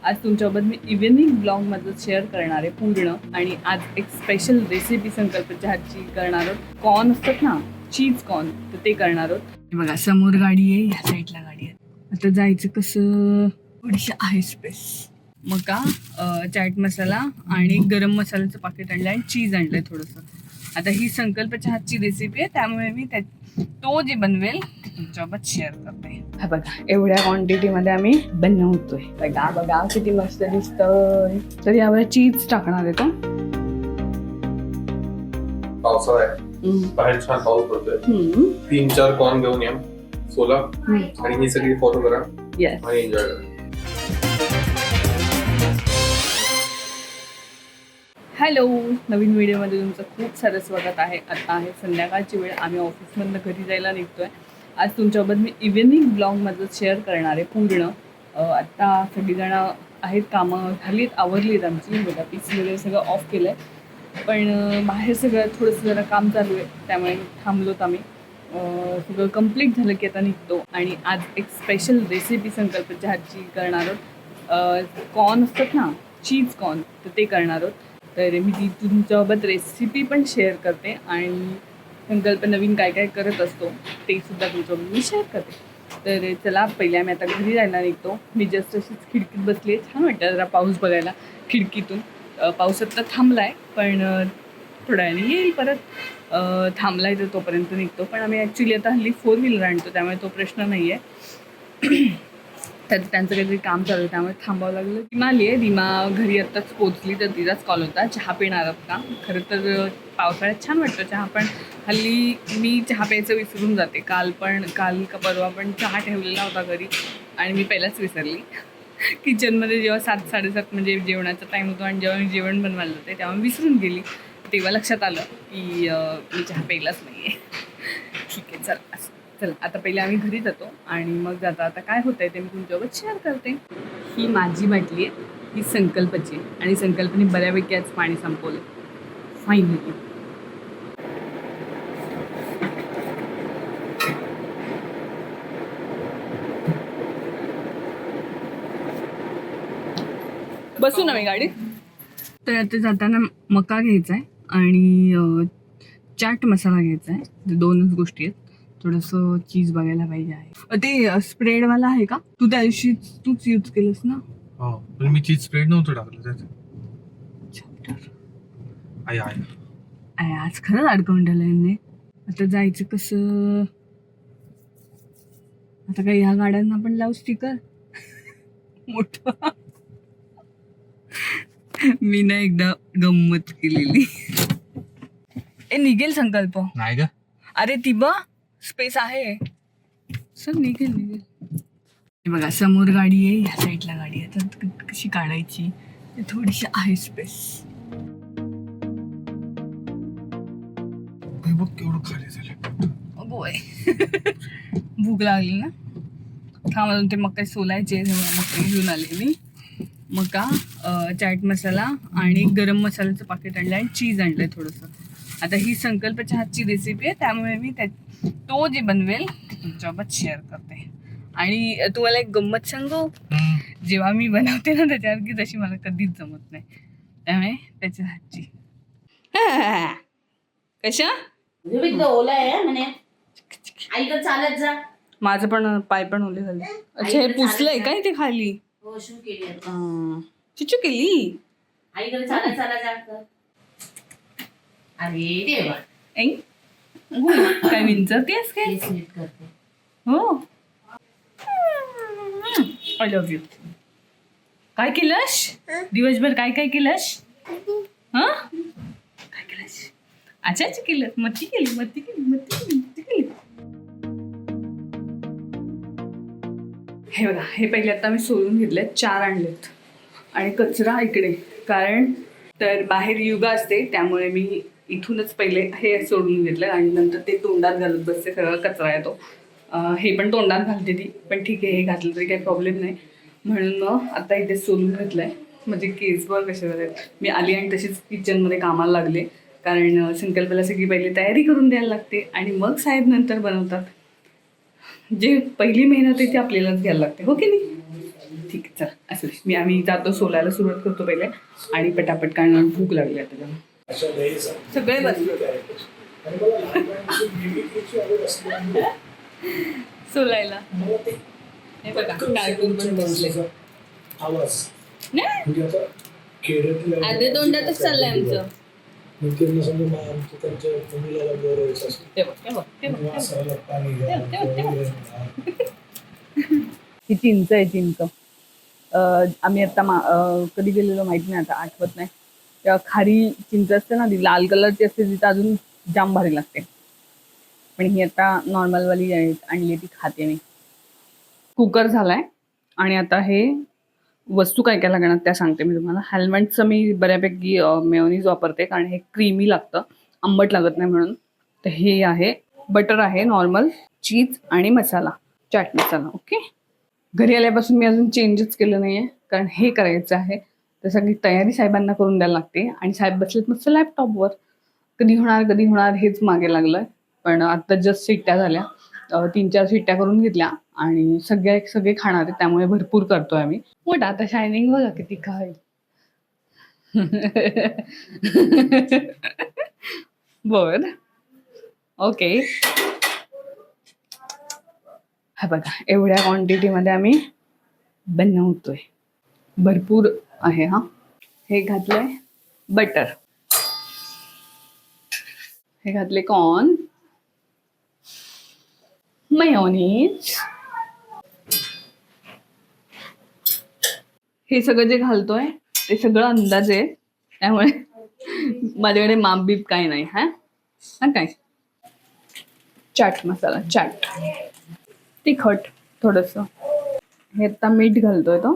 आज तुमच्यासोबत मी इव्हिनिंग ब्लॉगमध्ये शेअर करणार आहे पूर्ण. आणि आज एक स्पेशल रेसिपी संकल्पच्या हातची करणार आहोत. कॉर्न असतात ना, चीज कॉर्न, तर ते करणार आहोत. हे बघा समोर गाडी आहे, ह्या साईडला गाडी आहे. आता जायचं कसं, थोडीशी आहे स्पेस. मग का चाट मसाला आणि गरम मसाल्याचं पाकिट आणलं आणि चीज आणलंय थोडंसं. आता ही संकल्पच्या हातची रेसिपी आहे, त्यामुळे मी तो जे बनवेल ते तुमच्यासोबत शेअर करते. हा बघा, एवढ्या क्वांटिटीमध्ये आम्ही बनवतोय. बघा बघा किती मस्त दिसतंय. तर यावर चीज टाकणार आहे. तो पावसाळा आहे, बाहेर छान पाऊस पडतोय. 3-4 कॉर्न घेऊन या, सोला आणि ही सगळी फॉलो करा आणि एन्जॉय करा. हॅलो, नवीन व्हिडिओमध्ये तुमचं खूप सारं स्वागत आहे. आता आहे संध्याकाळची वेळ, आम्ही ऑफिसमधनं घरी जायला निघतोय. आज तुमच्यासोबत मी इव्हिनिंग ब्लॉगमध्ये शेअर करणार आहे पूर्ण. आत्ता सगळीजणं आहेत, कामं झालीत, आवरलीत आमची. बघा पीस वगैरे सगळं ऑफ केलं आहे, पण बाहेर सगळं थोडंसं जरा काम चालू आहे, त्यामुळे थांबलोत आम्ही. सगळं कंप्लीट झालं की आता निघतो. आणि आज एक स्पेशल रेसिपी संकल्पच्या हातची करणार आहोत. कॉर्न असतात ना, चीज कॉर्न, तर ते करणार आहोत. तर मी ती तुमच्यासोबत रेसिपी पण शेअर करते आणि संकल्प नवीन काय काय करत असतो ते सुद्धा तुमच्यासोबत मी शेअर करते. तर चला, पहिले आम्ही आता घरी जायला निघतो. मी जस्ट अशीच खिडकीत बसली आहे, छान वाटतं जरा पाऊस बघायला खिडकीतून. पाऊस आता थांबला आहे, पण थोड्या वेळाने येईल परत. थांबला आहे तर तोपर्यंत निघतो. पण आम्ही ॲक्च्युली आता हल्ली 4 व्हीलर आणतो, त्यामुळे तो प्रश्न नाही आहे. तर त्यांचं काहीतरी काम चालू आहे, त्यामुळे थांबावं लागलं. रीमा आली आहे, रीमा घरी आत्ताच पोचली, तर तिचाच कॉल होता. चहा पिणार आहात का? खरं तर पावसाळ्यात छान वाटतं चहा, पण हल्ली मी चहा प्यायचं विसरून जाते. काल का परवा पण चहा ठेवलेला होता घरी आणि मी पहिलाच विसरली. किचनमध्ये जेव्हा 7-7:30 म्हणजे जेवणाचा टाईम होतो आणि जेव्हा मी जेवण बनवायला जाते तेव्हा मी विसरून गेली. तेव्हा लक्षात आलं की मी चहा प्यायलाच नाही आहे. ठीक आहे, चल आता पहिले आम्ही घरी जातो आणि मग जाता आता काय होतंय ते मी तुमच्यासोबत शेअर करते. ही माझी बाटली आहे, ही संकल्पची आहे आणि संकल्पने बऱ्यापैकी आज पाणी संपवलं फायनली. बसू ना मी गाडीत. तर आता जाताना मका घ्यायचा आहे आणि चाट मसाला घ्यायचा आहे. 2च गोष्टी आहेत. थोडंसं चीज बघायला पाहिजे आहे. ते स्प्रेडवाला आहे का? तू त्या दिवशी तूच यूज केलंस ना? हो, पण मी चीज स्प्रेड नव्हतं टाकलं त्याच्यात. आज खरंच अडकवून ठेवलं यांनी. आता जायचं कसं? आता काय ह्या गाड्यांना पण लावू स्टिकर मोठं. मी ना एकदा गंमत केलेली. निघेल संकल्प नाही का? अरे ती बघ, स्पेस आहे सर, निघेल. हे बघा समोर गाडी आहे, ह्या साईडला गाडी आहे. तर कशी काढायची, थोडीशी आहे स्पेस. बघ केवढं खाली झालं. बोय भूक लागली ना. थांबून ते मका सोलायचे, मका घेऊन आले मी. मका, चाट मसाला आणि गरम मसाल्याचं पाकिट आणलं आणि चीज आणलंय थोडंसं. आता ही संकल्पच्या हातची रेसिपी आहे, त्यामुळे मी तो जे बनवेल ते तुमच्यासोबत शेअर करते. आणि तुम्हाला एक गंमत सांगू, जेव्हा मी बनवते ना त्याच्यावरती तशी मला कधीच जमत नाही, त्यामुळे त्याच्या हातची. कशा ओला आहे म्हणे, आईकडे चालत जा. माझं पण पाय पण ओले झाले. अच्छा, हे पुसलंय काय ते खाली? हो, शू केली आता. चिचू केली. आईकडे चालत चालत जा. अरे देवा, काय विंचरतेस काय? केस नीट करते. हो, आय लव्ह यू. काय केलंस दिवसभर? काय काय केलंस? हा, काय केलंस? अच्छा केलं, मत्ती केली. हे बघा, हे पहिले आता मी सोडून घेतलेत, 4 आणलेत. आणि कचरा इकडे, कारण तर बाहेर युगा असते, त्यामुळे मी इथूनच पहिले हे सोडून घेतलं आणि नंतर ते तोंडात घालत बसते. सगळा कचरा येतो. हे पण तोंडात घालते ती, पण ठीक आहे, हे घातलं तरी काही प्रॉब्लेम नाही. म्हणून मग आता इथे सोडून घेतलं आहे. म्हणजे केसवर कसे झाले. मी आली आणि तशीच किचनमध्ये कामाला लागले, कारण संकल्पाला सगळी पहिली तयारी करून द्यायला लागते आणि मग साहेब नंतर बनवतात. जे पहिली मेहनत आहे ती आपल्यालाच घ्यायला लागते, हो की नाही? ठीक आहे, चला असं आम्ही जातो सोलायला सुरुवात करतो पहिले आणि पटापट कारण भूक लागली आता त्याला. सगळे बसलो सोलायला. हे बघा कार्टून पण बसले. आधी तोंडातच चाललंय आमचं. ही चिंच आहे चिंच. आम्ही आता कधी गेलेलो माहिती नाही, आता आठवत नाही. तेव्हा खारी चिंच असते ना, ती लाल कलरची असते, तिथं अजून जाम भारी लागते. पण ही आता नॉर्मलवाली आणली ती खाते मी. कुकर झालाय आणि आता हे वस्तू काय काय लागणार त्या सांगते मी तुम्हाला. हेल्मेटचं मी बऱ्यापैकी मेयोनीज वापरते कारण हे क्रीमी लागतं, आंबट लागत नाही म्हणून. तर हे आहे बटर आहे नॉर्मल, चीज आणि मसाला, चाट मसाला. ओके. घरी आल्यापासून मी अजून चेंजच केलं नाही आहे कारण हे करायचं आहे. तर सगळी तयारी साहेबांना करून द्यायला लागते आणि साहेब बसलेत मस्त लॅपटॉपवर. कधी होणार हेच मागे लागलं. पण आता जस्ट शिट्ट्या झाल्या, 3-4 शिट्ट्या करून घेतल्या आणि सगळे खाणार आहेत, त्यामुळे भरपूर करतोय आम्ही. मोठा आता शायनिंग बघा किती काय. बर ओके. हा बघा एवढ्या क्वांटिटीमध्ये आम्ही बनवतोय, भरपूर आहे. हा हे घातलंय बटर, हे घातले कॉर्न, मेयोनीज. हे सगळं जे घालतोय ते सगळं अंदाजे आहे, त्यामुळे माझ्याकडे मापबीप काही नाही. हा काय चाट मसाला, चाट, तिखट थोडंसं. हे आता मीठ घालतोय तो.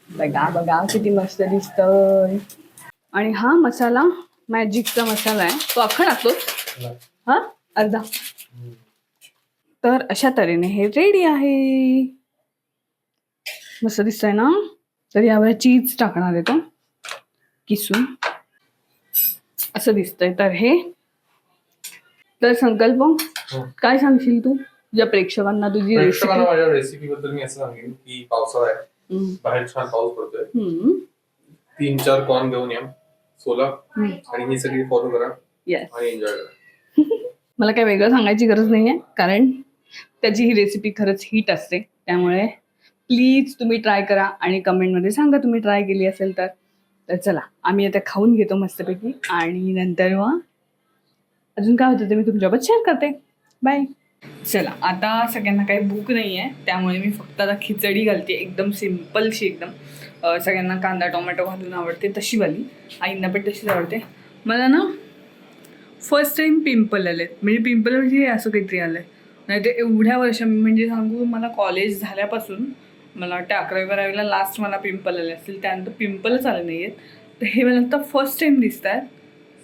बघा किती मस्त दिसतोय. आणि हा मसाला मॅजिकचा मसाला आहे, तो अख्खा टाकतोच. हा अर्धा. तर अशा तऱ्हेने हे रेडी आहे. मस्त दिसतंय ना. तर यावर चीज टाकणार आहे तो किसून, असं दिसतंय. तर हे तर संकल्प काय सांगशील तू तुझ्या प्रेक्षकांना तुझी प्रेक्षकांना माझ्या रेसिपी बद्दल मी असं सांगेन की पावसाळा आहे, बाहेर छान पाऊस पडतोय. 3-4 कॉर्न घेऊन या, सोला आणि ही सगळी फॉलो करा आणि एन्जॉय करा. मला काय वेगळं सांगायची गरज नाहीये कारण त्याची ही रेसिपी खरंच हिट असते. त्यामुळे प्लीज तुम्ही ट्राय करा आणि कमेंटमध्ये सांगा तुम्ही ट्राय केली असेल तर. तर चला आम्ही आता खाऊन घेतो मस्तपैकी आणि नंतर मग अजून काय होतं ते मी तुमच्यासोबत शेअर करते. बाय. चला आता सगळ्यांना काही भूक नाही आहे, त्यामुळे मी फक्त आता खिचडी घालते, एकदम सिम्पलशी एकदम. सगळ्यांना कांदा टोमॅटो घालून आवडते तशीवाली, आईंना पण तशीच आवडते. मला ना फर्स्ट टाइम पिंपल आले, म्हणजे पिंपल म्हणजे असं काहीतरी आलं आहे. नाही ते एवढ्या वर्ष म्हणजे सांगू, मला कॉलेज झाल्यापासून मला वाटतं 11वी-12वीला लास्ट मला पिंपल आले असतील, त्यानंतर पिंपलच आले नाही आहेत. तर हे मला आता फर्स्ट टाइम दिसत आहेत.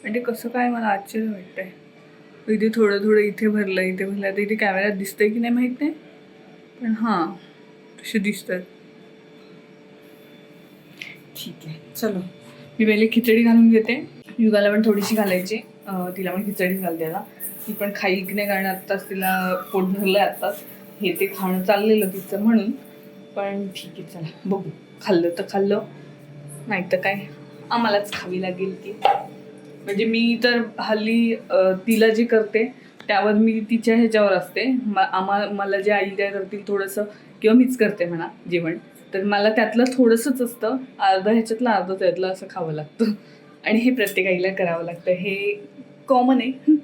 म्हणजे कसं काय मला आश्चर्य वाटतं आहे. इथे थोडं इथे भरलं, इथे भरलं. आता इथे कॅमेऱ्यात दिसतंय की नाही माहीत नाही, पण हां तसे दिसतात. ठीक आहे चलो, मी पहिले खिचडी घालून घेते. युगाला पण थोडीशी घालायची, तिला पण खिचडी घालते आता. ती पण खाईल की नाही कारण आत्ताच तिला पोट भरलं आहे आत्ताच. हे ते खाणं चाललेलं तिचं म्हणून. पण ठीक आहे चला बघू, खाल्लं तर खाल्लं, नाही तर काय आम्हालाच खावी लागेल ती. म्हणजे मी तर हल्ली तिला जे करते त्यावर मी तिच्या ह्याच्यावर असते. मला जे आई काय करतील थोडंसं, किंवा मीच करते म्हणा जेवण, तर मला त्यातलं थोडंसंच असतं, अर्धा ह्याच्यातलं अर्धा त्यातलं असं खावं लागतं. आणि हे प्रत्येक आईला करावं लागतं, हे कॉमन आहे.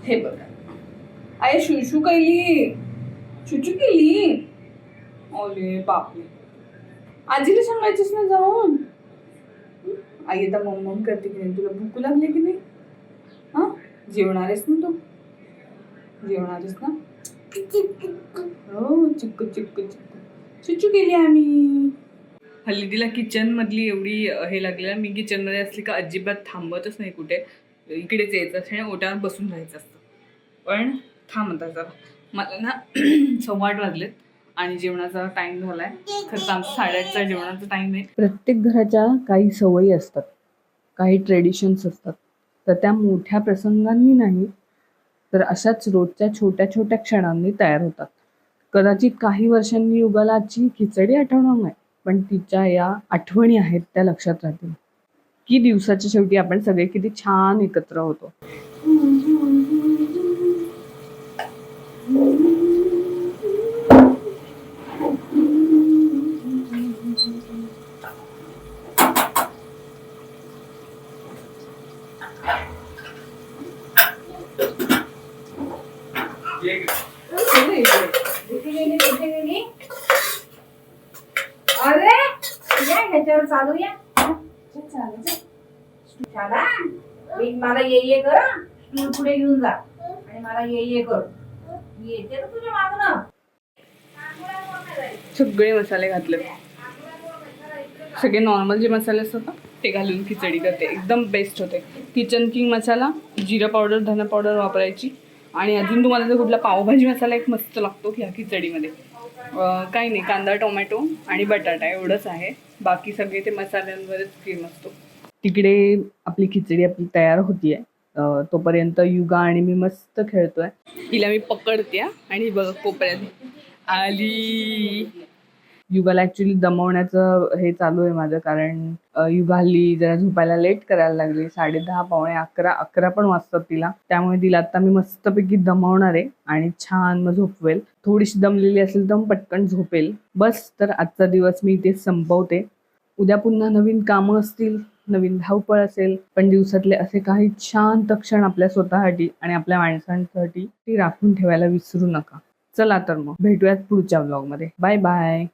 हे बघा आई शुशू केली, शुचू केली. ओले बापरे, आजीला सांगायचंच ना जाऊन. आई आता मम्मम करते की नाही, तुला भूक लागली की नाही? हां जेवणारेस ना तू, जेवणारेस ना. हो चिक्कू चिक्कू चिक्कू चिचू केली आम्ही. हल्ली तिला किचनमधली एवढी हे लागलेलं, मी किचनमध्ये असली का अजिबात थांबतच नाही कुठे. इकडेच यायचं असतं आणि ओट्यावर बसून राहायचं असतं. पण थांबता जरा, मला ना 8:15 वाजलेत आणि जेवणाचा टाईम झाला आहे. खरंच आमचा 8:30चा जेवणाचा टाईम आहे. प्रत्येक घराच्या काही सवयी असतात, काही ट्रेडिशन्स असतात. तर त्या मोठ्या प्रसंगांनी नाही तर अशाच रोजच्या छोट्या छोट्या क्षणांनी तयार होतात. कदाचित काही वर्षांनी युगाला आजची खिचडी आठवणार नाही, पण तिच्या या आठवणी आहेत त्या लक्षात राहतील की दिवसाच्या शेवटी आपण सगळे किती छान एकत्र होतो. अरे या ह्याच्यावर चालू या शाला मला ये कर स्टूल पुढे घेऊन जा आणि मला ये कर येते ना तुझ्या मागणं. सगळे मसाले घातले, सगळे नॉर्मल जे मसाले असतात ना ते घालून खिचडी करते, एकदम बेस्ट होते. किचन किंग मसाला, जिरा पावडर, धना पावडर वापरायची. आणि अजून तुम्हाला जर कुठला पावभाजी मसाला एक मस्त लागतो ह्या खिचडीमध्ये. काही नाही, कांदा, टोमॅटो आणि बटाटा एवढंच आहे. बाकी सगळे ते मसाल्यांवरच क्रीम असतो. तिकडे आपली खिचडी तयार होतीये. तोपर्यंत युगा आणि मी मस्त खेळतोय. हिला मी पकडते आणि बघ कोपऱ्यात आली. युगाला ॲक्च्युली दमवण्याचं हे चालू आहे माझं, कारण युगा हल्ली जरा झोपायला लेट करायला लागली. 10:30 पावणे 11 पण वाजतात तिला. त्यामुळे तिला आता मी मस्तपैकी दमवणार आहे आणि छान मग झोपवेल. थोडीशी दमलेली असेल तर पटकन झोपेल. बस, तर आजचा दिवस मी इथे संपवते. उद्या पुन्हा नवीन कामं असतील, नवीन धावपळ असेल, पण दिवसातले असे काही शांत क्षण आपल्या स्वतःसाठी आणि आपल्या माणसांसाठी ती राखून ठेवायला विसरू नका. चला तर मग भेटूयात पुढच्या व्लॉगमध्ये. Bye bye.